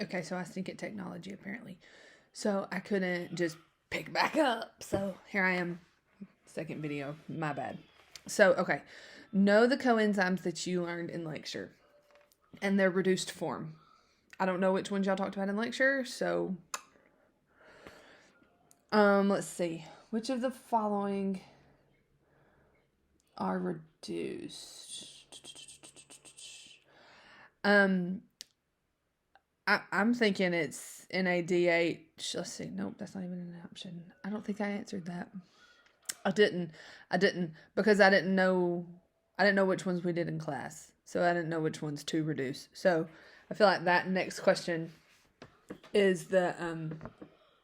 Okay, so I stink at technology apparently. So I couldn't just pick back up. So here I am. Second video. My bad. So, okay. Know the coenzymes that you learned in lecture and their reduced form. I don't know which ones y'all talked about in lecture, so let's see. Which of the following are reduced? I'm thinking it's NADH. Let's see. Nope, that's not even an option. I don't think I answered that. I didn't because I didn't know which ones we did in class. So I didn't know which ones to reduce. So I feel like that next question is the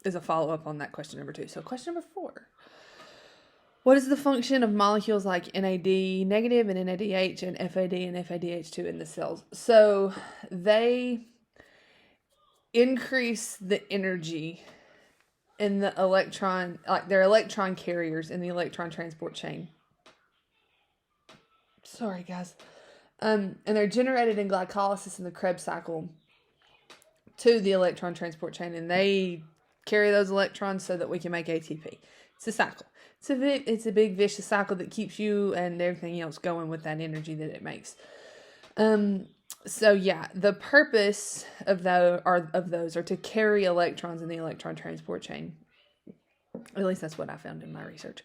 is a follow-up on that question number 2. So question number 4. What is the function of molecules like NAD negative and NADH and FAD and FADH2 in the cells? So they increase the energy in the electron, like they're electron carriers in the electron transport chain. Sorry, guys. And they're generated in glycolysis in the Krebs cycle to the electron transport chain, and they carry those electrons so that we can make ATP. It's a cycle. It's a big vicious cycle that keeps you and everything else going with that energy that it makes. So yeah, the purpose of those are to carry electrons in the electron transport chain. At least that's what I found in my research.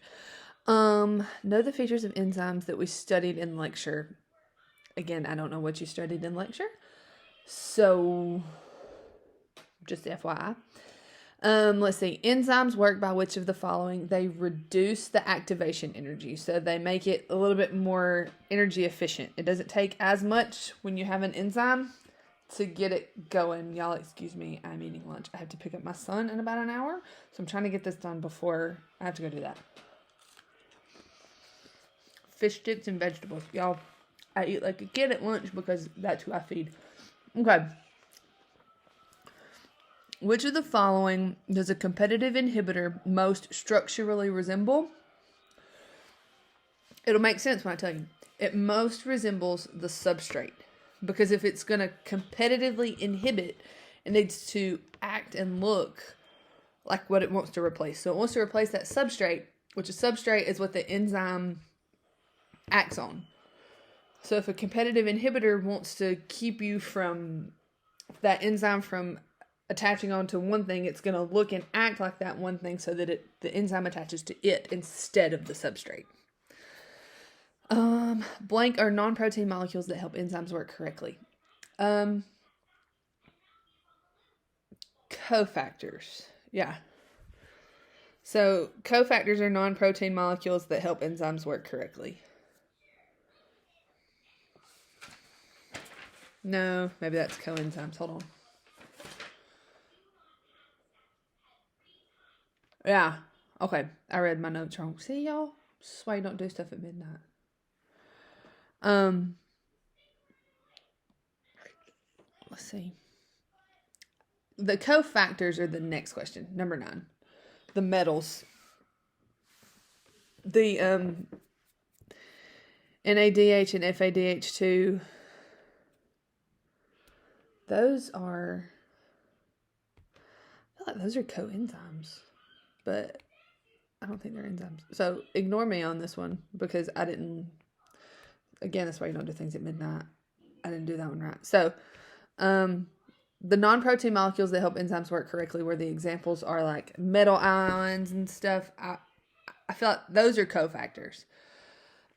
Know the features of enzymes that we studied in lecture. Again, I don't know what you studied in lecture, so just FYI. Let's see. Enzymes work by which of the following? They reduce the activation energy, so they make it a little bit more energy efficient. It doesn't take as much when you have an enzyme to get it going. Y'all excuse me, I'm eating lunch. I have to pick up my son in about an hour, so I'm trying to get this done before I have to go do that. Fish sticks and vegetables. Y'all, I eat like a kid at lunch because that's who I feed. Okay. Which of the following does a competitive inhibitor most structurally resemble? It'll make sense when I tell you. It most resembles the substrate. Because if it's going to competitively inhibit, it needs to act and look like what it wants to replace. So it wants to replace that substrate, which a substrate is what the enzyme acts on. So if a competitive inhibitor wants to keep you from that enzyme from attaching onto one thing, it's going to look and act like that one thing so that the enzyme attaches to it instead of the substrate. Blank are non-protein molecules that help enzymes work correctly. Cofactors. Yeah. So cofactors are non-protein molecules that help enzymes work correctly. No, maybe that's coenzymes. Hold on. Yeah. Okay. I read my notes wrong. See, y'all? This is why you don't do stuff at midnight. Let's see. The cofactors are the next question. Number 9. The metals. The NADH and FADH2. Those are, I feel like those are coenzymes, but I don't think they're enzymes. So ignore me on this one because I didn't, again, that's why you don't do things at midnight. I didn't do that one right. So, the non-protein molecules that help enzymes work correctly, where the examples are like metal ions and stuff, I feel like those are cofactors.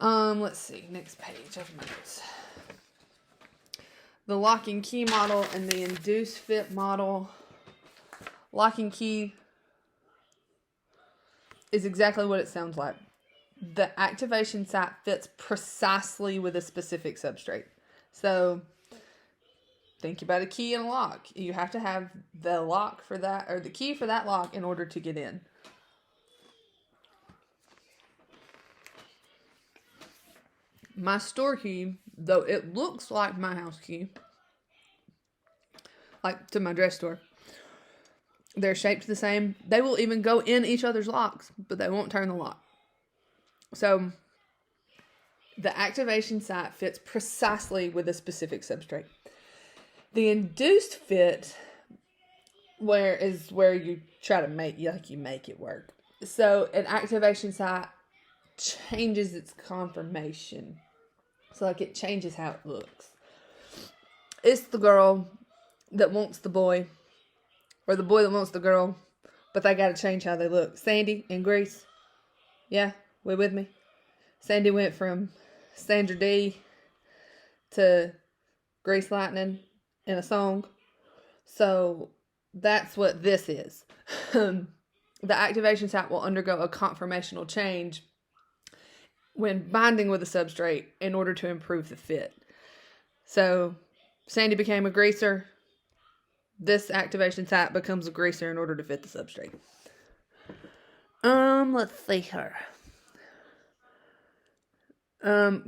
Let's see, next page of my notes. The lock and key model and the induced fit model. Lock and key is exactly what it sounds like. The activation site fits precisely with a specific substrate. So think about a key and a lock. You have to have the lock for that, or the key for that lock in order to get in. My store key, though it looks like my house key, like to my dress store, they're shaped the same. They will even go in each other's locks, but they won't turn the lock. So the activation site fits precisely with a specific substrate. The induced fit where you try to make it work. So an activation site changes its conformation. So like it changes how it looks. It's the girl that wants the boy, or the boy that wants the girl, but they gotta change how they look. Sandy in Grease. Yeah, we with me? Sandy went from Sandra Dee to Grease Lightning in a song. So that's what this is. The activation site will undergo a conformational change when binding with a substrate in order to improve the fit. So Sandy became a greaser. This activation site becomes a greaser in order to fit the substrate. Let's see here.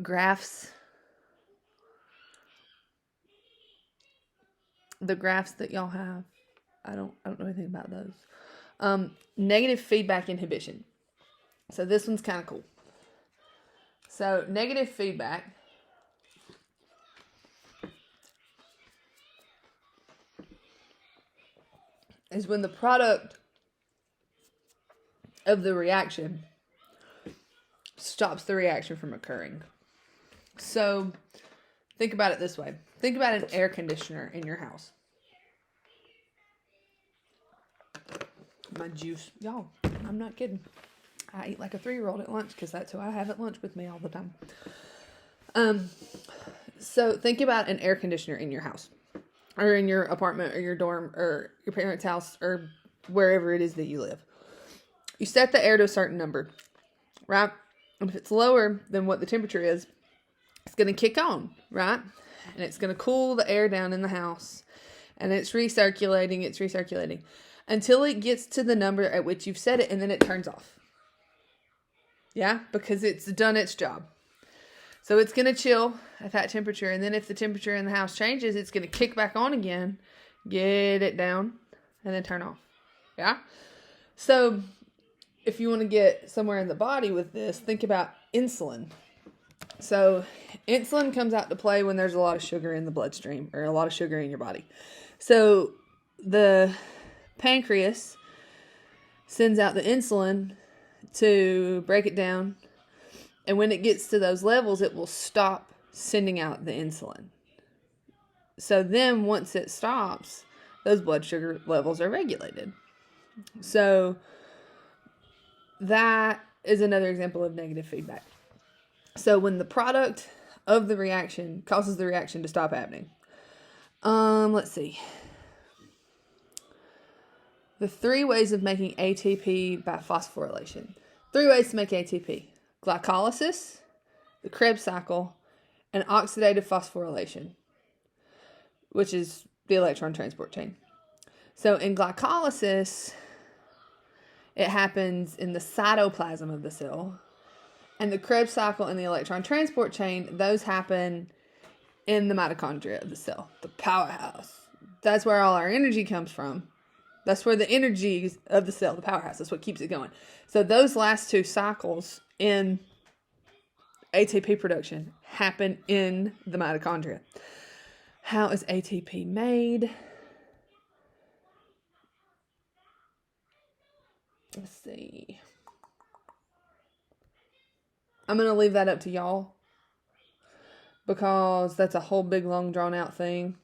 Graphs. The graphs that y'all have, I don't know anything about those. Negative feedback inhibition. So this one's kind of cool. So negative feedback is when the product of the reaction stops the reaction from occurring. So think about it this way. Think about an air conditioner in your house. My juice. Y'all, I'm not kidding. I eat like a 3-year-old at lunch because that's who I have at lunch with me all the time. So think about an air conditioner in your house, or in your apartment, or your dorm, or your parents' house, or wherever it is that you live. You set the air to a certain number, right? And if it's lower than what the temperature is, it's going to kick on, right? And it's going to cool the air down in the house. And it's recirculating until it gets to the number at which you've set it, and then it turns off. Yeah, because it's done its job. So it's going to chill at that temperature, and then if the temperature in the house changes, it's going to kick back on again, get it down, and then turn off. Yeah? So if you want to get somewhere in the body with this, think about insulin. So insulin comes out to play when there's a lot of sugar in the bloodstream, or a lot of sugar in your body. So the pancreas sends out the insulin to break it down. And when it gets to those levels, it will stop sending out the insulin. So then once it stops, those blood sugar levels are regulated. So that is another example of negative feedback. So when the product of the reaction causes the reaction to stop happening. Let's see. The 3 ways of making ATP by phosphorylation. 3 ways to make ATP. Glycolysis, the Krebs cycle, and oxidative phosphorylation, which is the electron transport chain. So in glycolysis, it happens in the cytoplasm of the cell. And the Krebs cycle and the electron transport chain, those happen in the mitochondria of the cell, the powerhouse. That's where all our energy comes from. That's where the energy of the cell, the powerhouse, that's what keeps it going. So those last 2 cycles in ATP production happen in the mitochondria. How is ATP made? Let's see. I'm going to leave that up to y'all, because that's a whole big, long, drawn-out thing.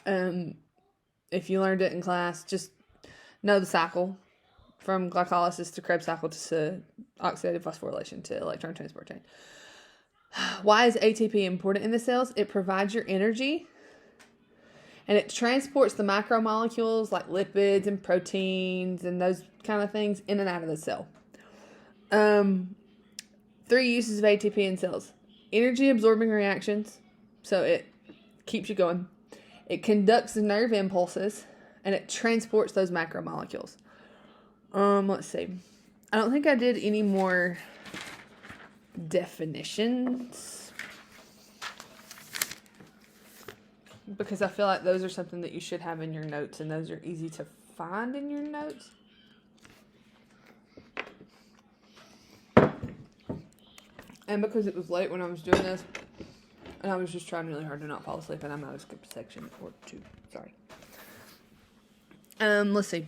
If you learned it in class, just know the cycle from glycolysis to Krebs cycle to oxidative phosphorylation to electron transport chain. Why is ATP important in the cells? It provides your energy, and it transports the macromolecules like lipids and proteins and those kind of things in and out of the cell. 3 uses of ATP in cells. Energy absorbing reactions, so it keeps you going. It conducts the nerve impulses, and it transports those macromolecules. Let's see. I don't think I did any more definitions, because I feel like those are something that you should have in your notes, and those are easy to find in your notes. And because it was late when I was doing this, and I was just trying really hard to not fall asleep, and I might have skipped a section or 2. Sorry. Let's see.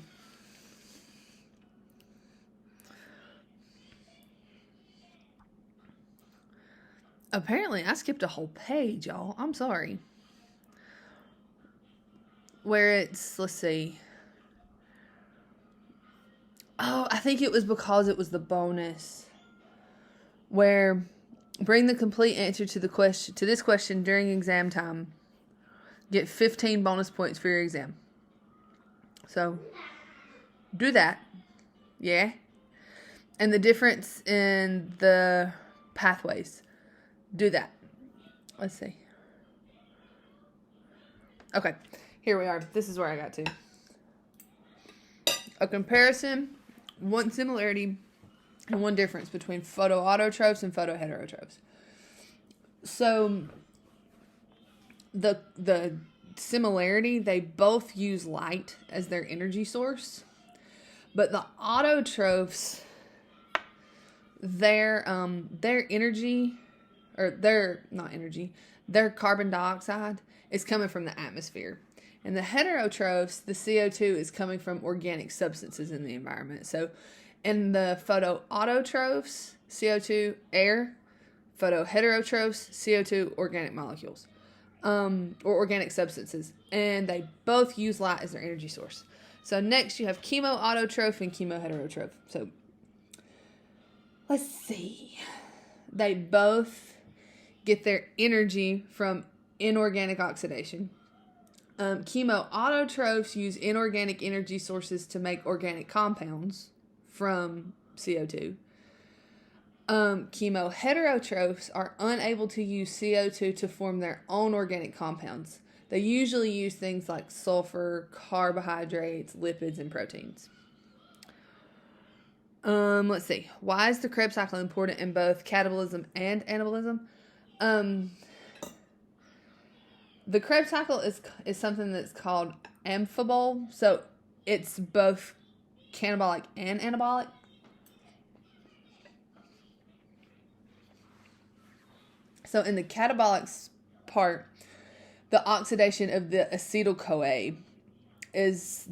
Apparently, I skipped a whole page, y'all. I'm sorry. Where it's, let's see. Oh, I think it was because it was the bonus. Where bring the complete answer to this question during exam time. Get 15 bonus points for your exam. So, do that. Yeah. And the difference in the pathways. Do that. Let's see. Okay. Here we are. This is where I got to. A comparison, one similarity, and one difference between photoautotrophs and photoheterotrophs. So, the similarity, they both use light as their energy source. But the autotrophs, their energy, or their carbon dioxide is coming from the atmosphere. And the heterotrophs, the CO2 is coming from organic substances in the environment. So in the photoautotrophs, CO2, air. Photoheterotrophs, CO2, organic molecules. Or organic substances. And they both use light as their energy source. So next you have chemoautotroph and chemoheterotroph. So let's see. They both get their energy from inorganic oxidation. Chemoautotrophs use inorganic energy sources to make organic compounds from CO2. Chemoheterotrophs are unable to use CO2 to form their own organic compounds. They usually use things like sulfur, carbohydrates, lipids, and proteins. Let's see. Why is the Krebs cycle important in both catabolism and anabolism? The Krebs cycle is something that's called amphibole. So it's both catabolic and anabolic. So in the catabolic part, the oxidation of the acetyl-CoA is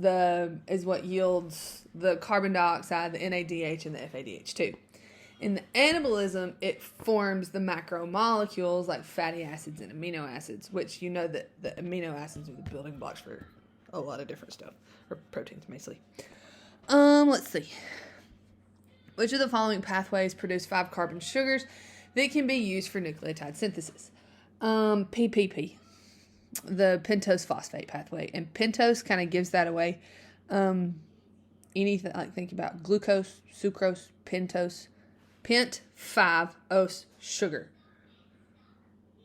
what yields the carbon dioxide, the NADH, and the FADH2. In the anabolism, it forms the macromolecules like fatty acids and amino acids, which you know that the amino acids are the building blocks for a lot of different stuff, or proteins mostly. Let's see. Which of the following pathways produce 5-carbon sugars that can be used for nucleotide synthesis? PPP, the pentose phosphate pathway, and pentose kind of gives that away. Anything like think about glucose, sucrose, pentose. Pent, 5, os, sugar.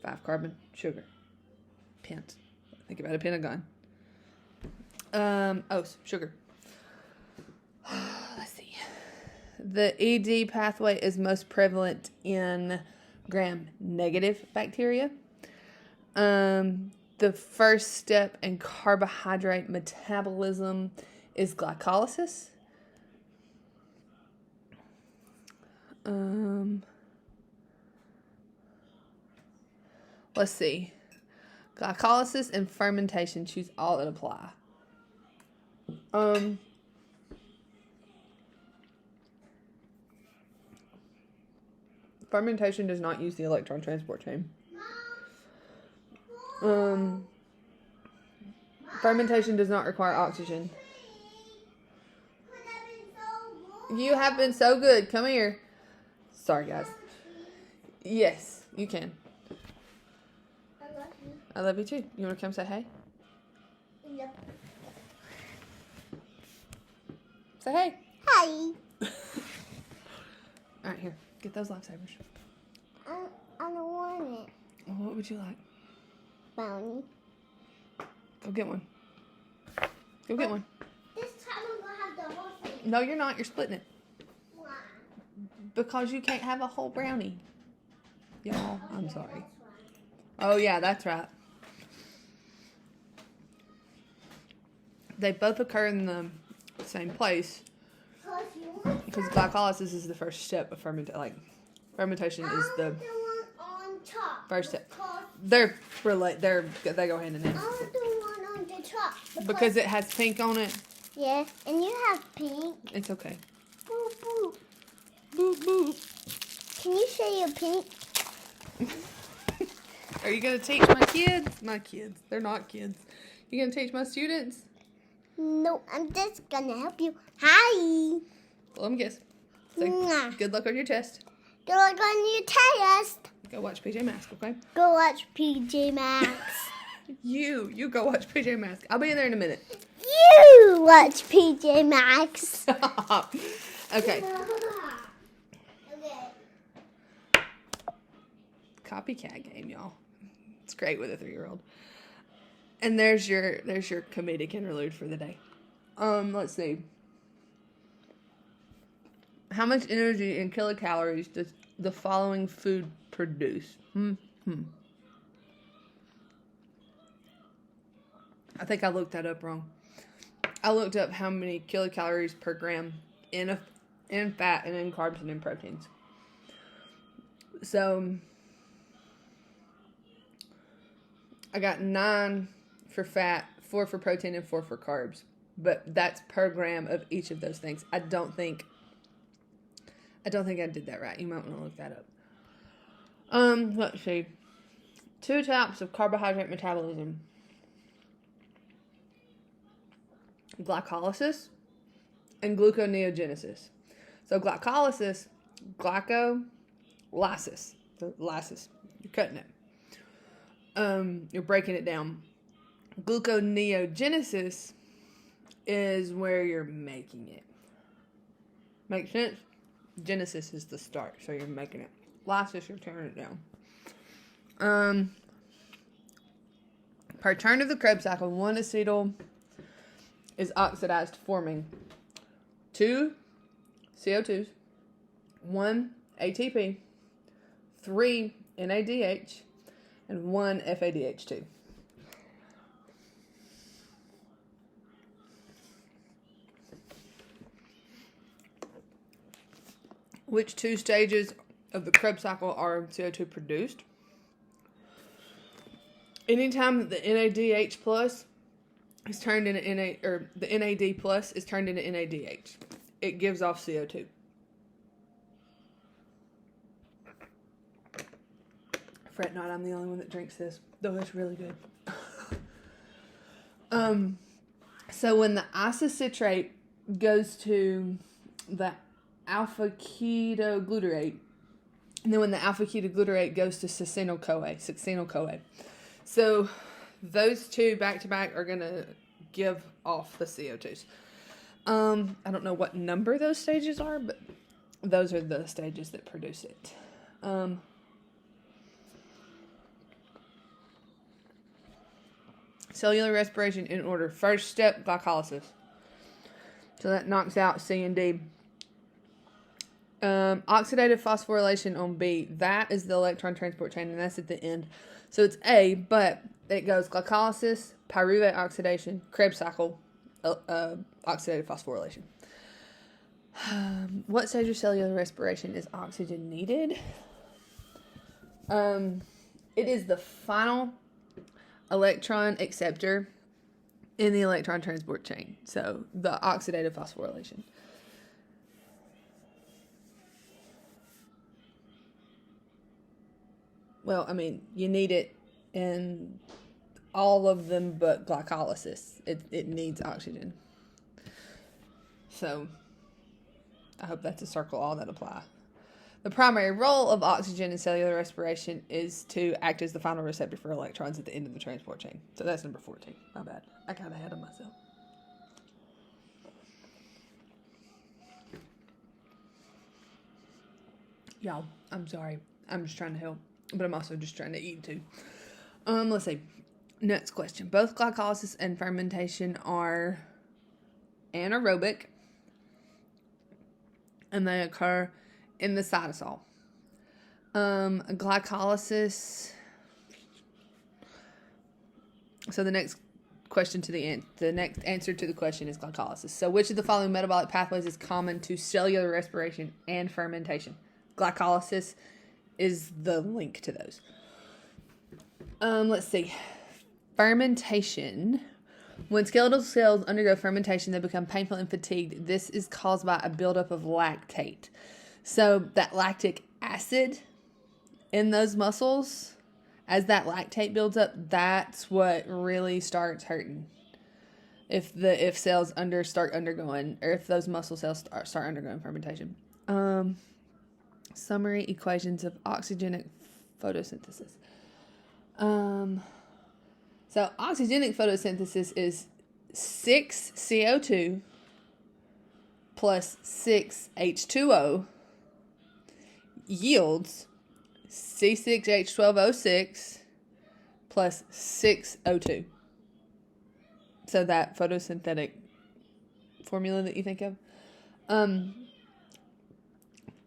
5-carbon sugar. Pent. Think about a pentagon. Os, sugar. Let's see. The ED pathway is most prevalent in gram-negative bacteria. The first step in carbohydrate metabolism is glycolysis. Let's see. Glycolysis and fermentation, choose all that apply. Fermentation does not use the electron transport chain. Fermentation does not require oxygen. You have been so good. Come here. Sorry, guys. Yes, you can. I love you. I love you too. You want to come say hey? Yep. Say hey. Hi. All right, here. Get those lifesavers. I don't want it. Well, what would you like? Brownie. Go get one. Go get one. This time I'm going to have the whole thing. No, you're not. You're splitting it. Why? Because you can't have a whole brownie. Y'all, I'm sorry. That's right. Oh, yeah, that's right. They both occur in the same place because glycolysis is the first step of fermentation. Fermentation is the the one on top. first step. Because They go hand in hand I want the one on the top. because it has pink on it. Yeah, and you have pink. It's okay. Boop, boop. Boop, boop. Can you show your pink? Are you going to teach my kids? My kids. They're not kids. You going to teach my students? No, I'm just gonna help you. Hi. Let me guess. Say, Mwah. good luck on your test. Good luck on your test. Go watch PJ Masks, okay? Go watch PJ Masks. You go watch PJ Masks. I'll be in there in a minute. You watch PJ Masks. Okay. Okay. Copycat game, y'all. It's great with a 3-year-old. And there's your comedic interlude for the day. Let's see. How much energy in kilocalories does the following food produce? I think I looked that up wrong. I looked up how many kilocalories per gram in fat and in carbs and in proteins. So I got 9 for fat, 4 for protein, and 4 for carbs. But that's per gram of each of those things. I don't think I did that right. You might want to look that up. Let's see. 2 types of carbohydrate metabolism. Glycolysis and gluconeogenesis. So glycolysis, lysis. You're cutting it. You're breaking it down. Gluconeogenesis is where you're making it. Make sense? Genesis is the start, so you're making it. Lysis, you're turning it down. Per turn of the Krebs cycle, 1 acetyl is oxidized, forming 2 CO2s, 1 ATP, 3 NADH, and 1 FADH2. Which 2 stages of the Krebs cycle are CO2 produced? Anytime that the NADH plus is turned into the NAD plus is turned into NADH, it gives off CO2. Fret not, I'm the only one that drinks this, though it's really good. So when the isocitrate goes to the alpha-ketoglutarate, and then when the alpha-ketoglutarate goes to succinyl-CoA. So those 2 back-to-back are going to give off the CO2s. I don't know what number those stages are, but those are the stages that produce it. Cellular respiration in order. First step, glycolysis. So that knocks out C and D. Oxidative phosphorylation on B. That is the electron transport chain, and that's at the end. So it's A, but it goes glycolysis, pyruvate oxidation, Krebs cycle, oxidative phosphorylation. What stage of cellular respiration is oxygen needed? It is the final electron acceptor in the electron transport chain. So the oxidative phosphorylation. Well, I mean, you need it in all of them but glycolysis. It needs oxygen. So I hope that's a circle all that apply. The primary role of oxygen in cellular respiration is to act as the final receptor for electrons at the end of the transport chain. So that's number 14. My bad. I got ahead of myself. Y'all, I'm sorry. I'm just trying to help. But I'm also just trying to eat too. Let's see. Next question. Both glycolysis and fermentation are anaerobic, and they occur in the cytosol. Glycolysis. So the next question to the next answer to the question is glycolysis. So which of the following metabolic pathways is common to cellular respiration and fermentation? Glycolysis is the link to those. Let's see. Fermentation When skeletal cells undergo fermentation, they become painful and fatigued. This is caused by a buildup of lactate. So that lactic acid in those muscles, as that lactate builds up, that's what really starts hurting. If cells start undergoing, or if those muscle cells start undergoing fermentation. Summary equations of oxygenic photosynthesis. So oxygenic photosynthesis is 6 CO2 plus 6 H2O yields C6H12O6 plus 6 O2. So that photosynthetic formula that you think of.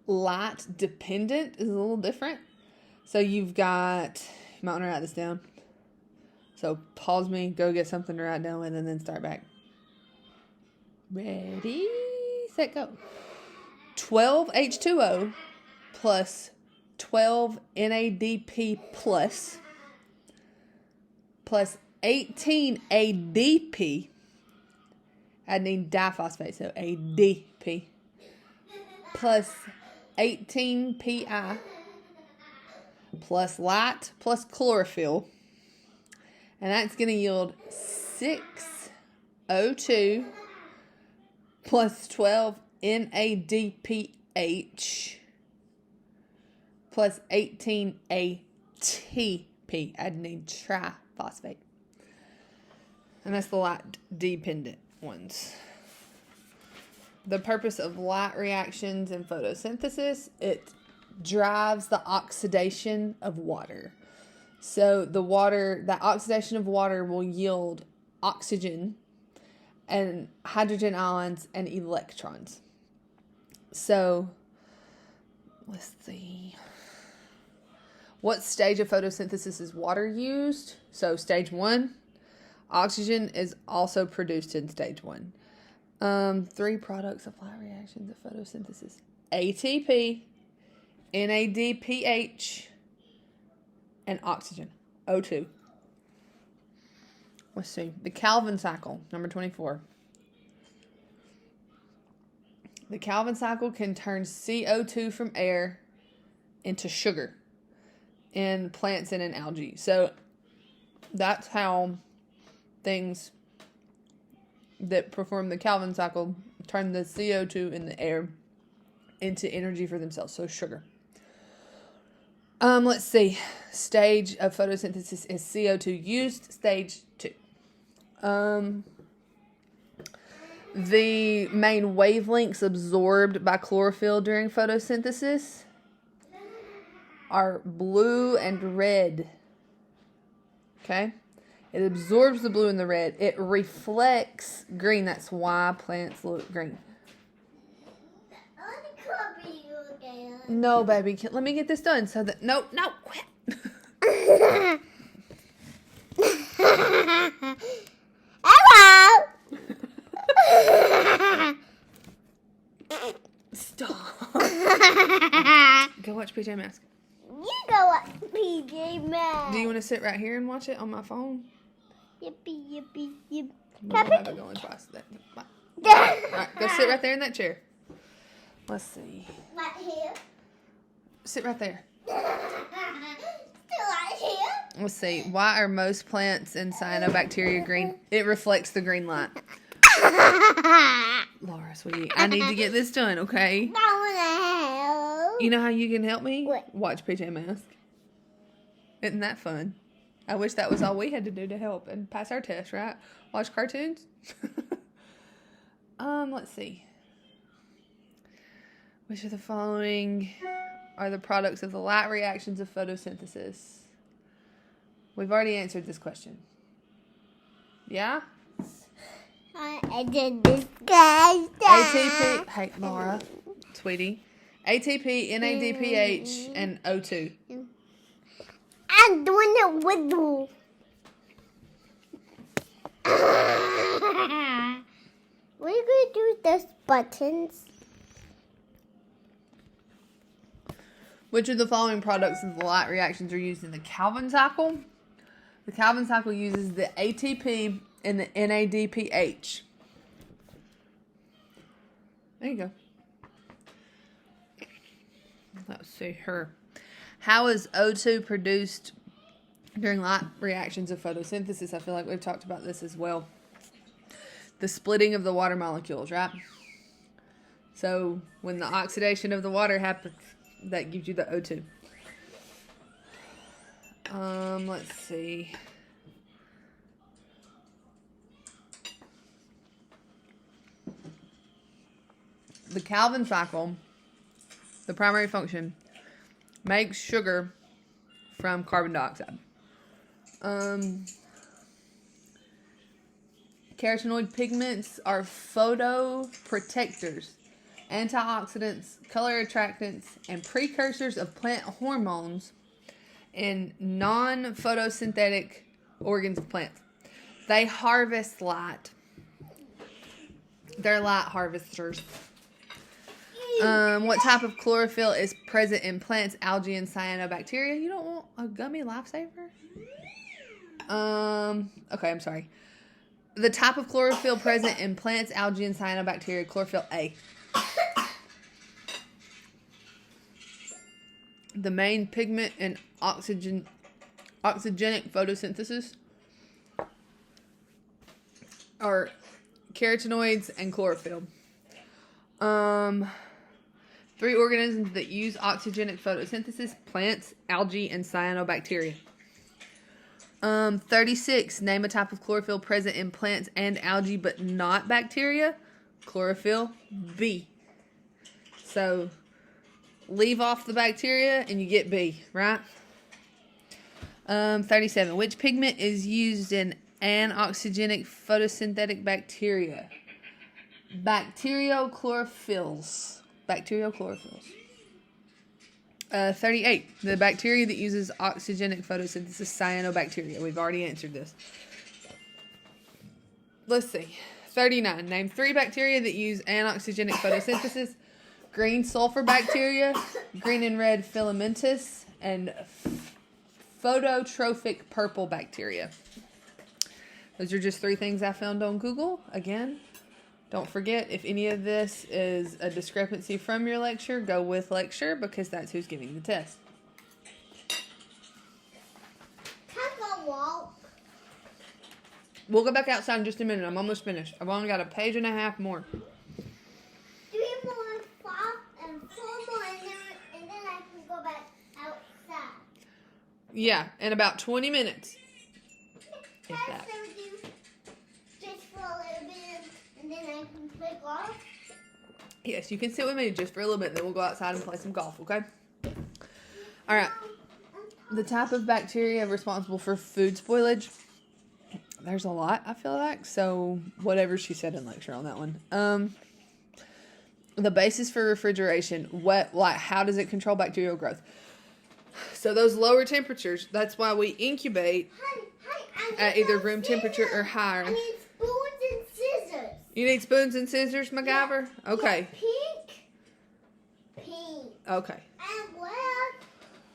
Light dependent is a little different. So you've got, you might want to write this down. So pause me, go get something to write down with, and then start back. Ready, set, go. 12 H2O plus 12 NADP plus 18 ADP, adenine diphosphate, so ADP, plus 18 PI, plus light, plus chlorophyll, and that's going to yield 6 O2 plus 12 NADPH plus 18 ATP, adenine triphosphate. And that's the light-dependent ones. The purpose of light reactions in photosynthesis, it drives the oxidation of water. So that oxidation of water will yield oxygen and hydrogen ions and electrons. So, let's see. What stage of photosynthesis is water used? So, stage 1. Oxygen is also produced in stage 1. 3 products of light reactions of photosynthesis. ATP, NADPH, and oxygen, O2. Let's see. The Calvin cycle, number 24. The Calvin cycle can turn CO2 from air into sugar in plants and in algae. So that's how things that perform the Calvin cycle turn the CO2 in the air into energy for themselves, so sugar. Let's see. Stage of photosynthesis is CO2 used, stage 2. The main wavelengths absorbed by chlorophyll during photosynthesis are blue and red. Okay? It absorbs the blue and the red. It reflects green. That's why plants look green. No, baby. Let me get this done so that... No, quit. Hello. Stop. Go watch PJ Masks. You go watch PJ Masks. Do you want to sit right here and watch it on my phone? Yippee, yippee, yippee. We'll have it going twice. Alright, go sit right there in that chair. Let's see. Right here. Sit right there. Still right here. Let's see. Why are most plants and cyanobacteria green? It reflects the green light. Laura, sweetie, I need to get this done, okay? I want to help. You know how you can help me? What? Watch PJ Masks. Isn't that fun? I wish that was all we had to do to help and pass our test, right? Watch cartoons? Let's see. Which of the following are the products of the light reactions of photosynthesis? We've already answered this question. Yeah? I did this, guys. ATP. Hey, Laura, sweetie. ATP, NADPH, and O2. I'm doing it with you. What are you going to do with those buttons? Which of the following products of the light reactions are used in the Calvin cycle? The Calvin cycle uses the ATP, and the NADPH. There you go. Let's see her. How is O2 produced during light reactions of photosynthesis? I feel like we've talked about this as well. The splitting of the water molecules, right? So when the oxidation of the water happens, that gives you the O2. Let's see. The Calvin cycle, the primary function, makes sugar from carbon dioxide. Carotenoid pigments are photoprotectors, antioxidants, color attractants, and precursors of plant hormones in non-photosynthetic organs of plants. They harvest light. They're light harvesters. What type of chlorophyll is present in plants, algae, and cyanobacteria? You don't want a gummy lifesaver? Okay, I'm sorry. The type of chlorophyll present in plants, algae, and cyanobacteria, chlorophyll A. The main pigment in oxygenic photosynthesis are carotenoids and chlorophyll. 3 organisms that use oxygenic photosynthesis: plants, algae, and cyanobacteria. 36. Name a type of chlorophyll present in plants and algae but not bacteria. Chlorophyll B. So leave off the bacteria and you get B, right? 37. Which pigment is used in anoxygenic photosynthetic bacteria? Bacteriochlorophylls. 38. The bacteria that uses oxygenic photosynthesis, cyanobacteria. We've already answered this. Let's see. 39. Name 3 bacteria that use anoxygenic photosynthesis. Green sulfur bacteria, green and red filamentous, and phototrophic purple bacteria. Those are just 3 things I found on Google. Again, don't forget, if any of this is a discrepancy from your lecture, go with lecture because that's who's giving the test. Can I go walk? We'll go back outside in just a minute. I'm almost finished. I've only got a page and a half more. 3 more, 5, and 4 more, and then I can go back outside. Yeah, in about 20 minutes. Can I stay with you just for a little bit, and then I can play golf? Yes, you can sit with me just for a little bit, then we'll go outside and play some golf, okay? All right. The type of bacteria responsible for food spoilage. There's a lot, I feel like. So, whatever she said in lecture on that one. The basis for refrigeration. How does it control bacterial growth? So, those lower temperatures, that's why we incubate at either room temperature or higher. I need spoons and scissors. You need spoons and scissors, MacGyver? Yeah. Okay. Yeah, pink. Okay. And red.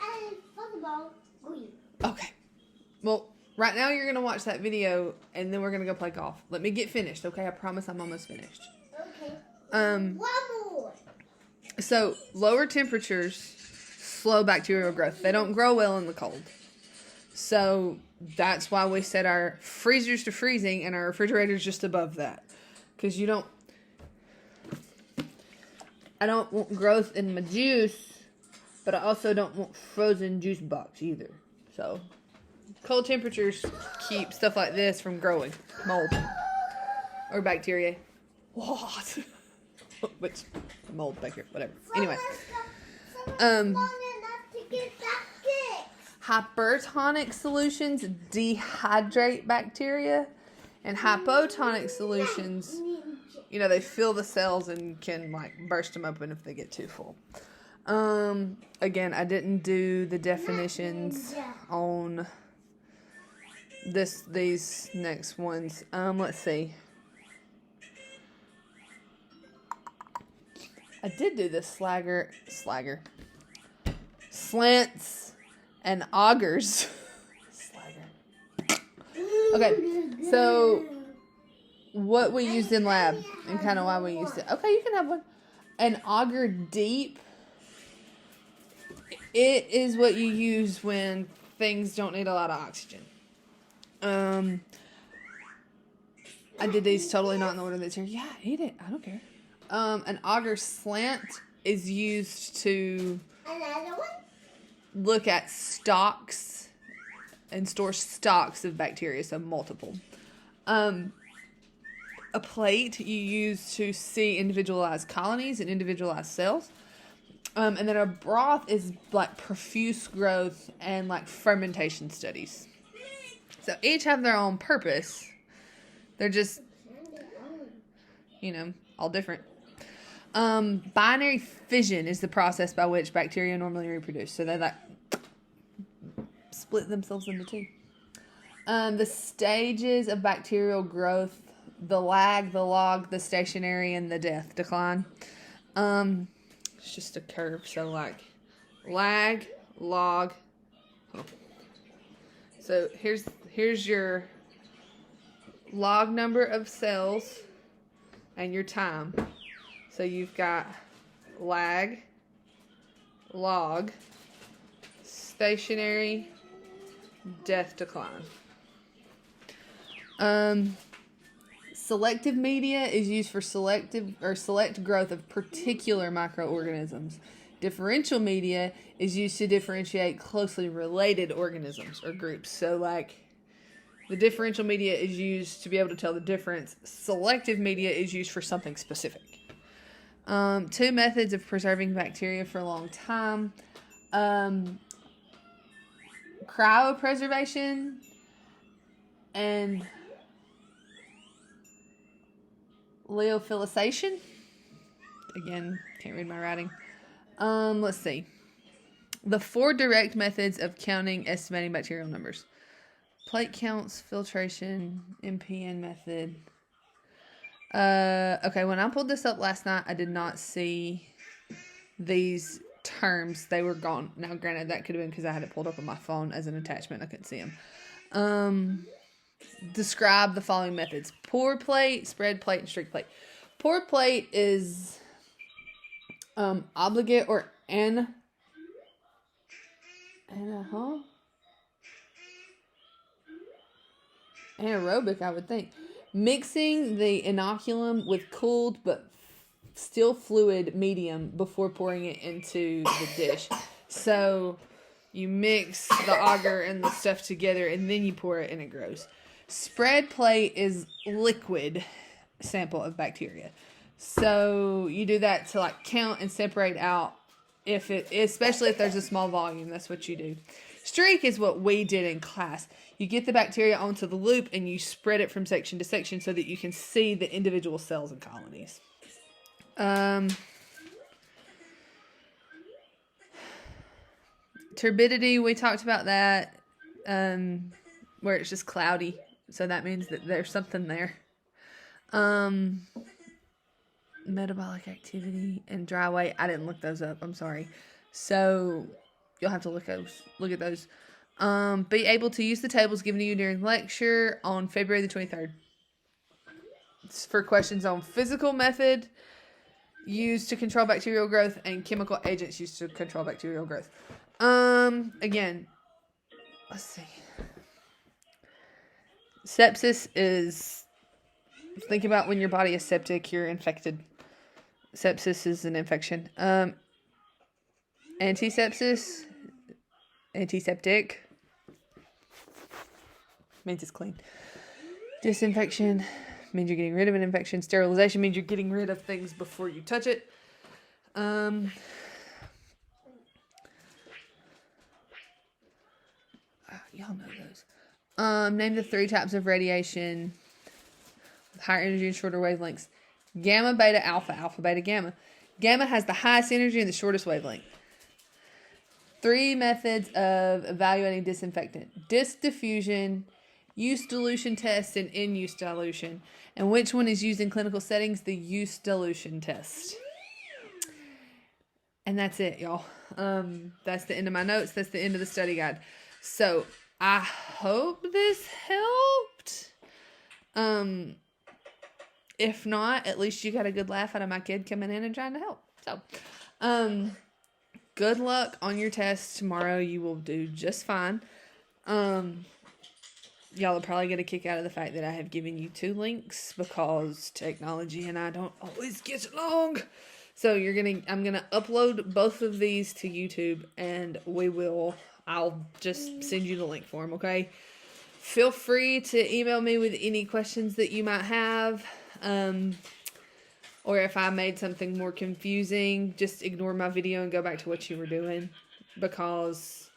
And football, green. Okay. Well, right now you're going to watch that video and then we're going to go play golf. Let me get finished, okay? I promise I'm almost finished. Okay. Um, One more. So, lower temperatures slow bacterial growth. They don't grow well in the cold. So, that's why we set our freezers to freezing and our refrigerators just above that. Because I don't want growth in my juice, but I also don't want frozen juice box either. So, cold temperatures keep stuff like this from growing. Mold. Or bacteria. What? Which, mold, bacteria, whatever. Anyway. Long enough to get that fixed. Hypertonic solutions dehydrate bacteria. And hypotonic solutions, they fill the cells and can burst them open if they get too full. Again, I didn't do the definitions on these next ones. Let's see. I did do the slants and augers. Okay, so what we used in lab and kind of why we used it. Okay, you can have one. An agar deep. It is what you use when things don't need a lot of oxygen. I did these totally not in the order that's here. Yeah, eat it. I don't care. An agar slant is used to Another one? look at stocks and store stocks of bacteria, so multiple. A plate you use to see individualized colonies and individualized cells. And then a broth is like profuse growth and like fermentation studies. So each have their own purpose. They're just, all different. Binary fission is the process by which bacteria normally reproduce. So they like split themselves into two. The stages of bacterial growth, the lag, the log, the stationary, and the death decline. It's just a curve. So like lag, log. Oh. So here's your log number of cells and your time. So you've got lag, log, stationary, death decline. Selective media is used for select growth of particular microorganisms. Differential media is used to differentiate closely related organisms or groups. So like the differential media is used to be able to tell the difference. Selective media is used for something specific. Two methods of preserving bacteria for a long time. Cryopreservation and lyophilization. Again, can't read my writing. Let's see. The 4 direct methods of counting, estimating bacterial numbers. Plate counts, filtration, MPN method. Okay, when I pulled this up last night, I did not see these terms. They were gone. Now, granted, that could have been because I had it pulled up on my phone as an attachment. I couldn't see them. Describe the following methods. Pour plate, spread plate, and streak plate. Pour plate is obligate or anaerobic, I would think. Mixing the inoculum with cooled but still fluid medium before pouring it into the dish. So you mix the agar and the stuff together and then you pour it and it grows. Spread plate is liquid sample of bacteria. So you do that to like count and separate out especially if there's a small volume, that's what you do. Streak is what we did in class. You get the bacteria onto the loop and you spread it from section to section so that you can see the individual cells and colonies. Turbidity, we talked about that, where it's just cloudy. So that means that there's something there. Metabolic activity and dry weight. I didn't look those up. I'm sorry. So you'll have to look at those. Be able to use the tables given to you during lecture on February the 23rd. It's for questions on physical method used to control bacterial growth and chemical agents used to control bacterial growth. Again, let's see. Sepsis is, think about when your body is septic, you're infected. Sepsis is an infection. Antisepsis, antiseptic, means it's clean. Disinfection means you're getting rid of an infection. Sterilization means you're getting rid of things before you touch it. Y'all know those. Name the 3 types of radiation with higher energy and shorter wavelengths. Gamma, beta, alpha, alpha, beta, gamma. Gamma has the highest energy and the shortest wavelength. 3 methods of evaluating disinfectant. Disc diffusion, use dilution test, and in-use dilution. And which one is used in clinical settings? The use dilution test. And that's it, y'all. That's the end of my notes. That's the end of the study guide. So I hope this helped. If not, at least you got a good laugh out of my kid coming in and trying to help. So, good luck on your test tomorrow. You will do just fine. Y'all will probably get a kick out of the fact that I have given you 2 links because technology and I don't always get along. So I'm gonna upload both of these to YouTube and I'll just send you the link for them, okay? Feel free to email me with any questions that you might have. Or if I made something more confusing, just ignore my video and go back to what you were doing because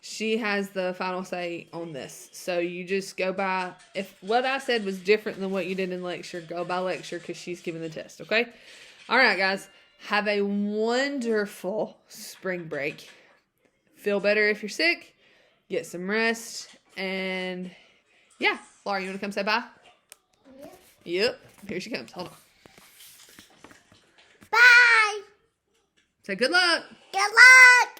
she has the final say on this. So you just go by, if what I said was different than what you did in lecture, go by lecture because she's giving the test, okay? All right, guys. Have a wonderful spring break. Feel better if you're sick. Get some rest. And yeah, Laura, you want to come say bye? Yep. Here she comes. Hold on. Bye. Say good luck. Good luck.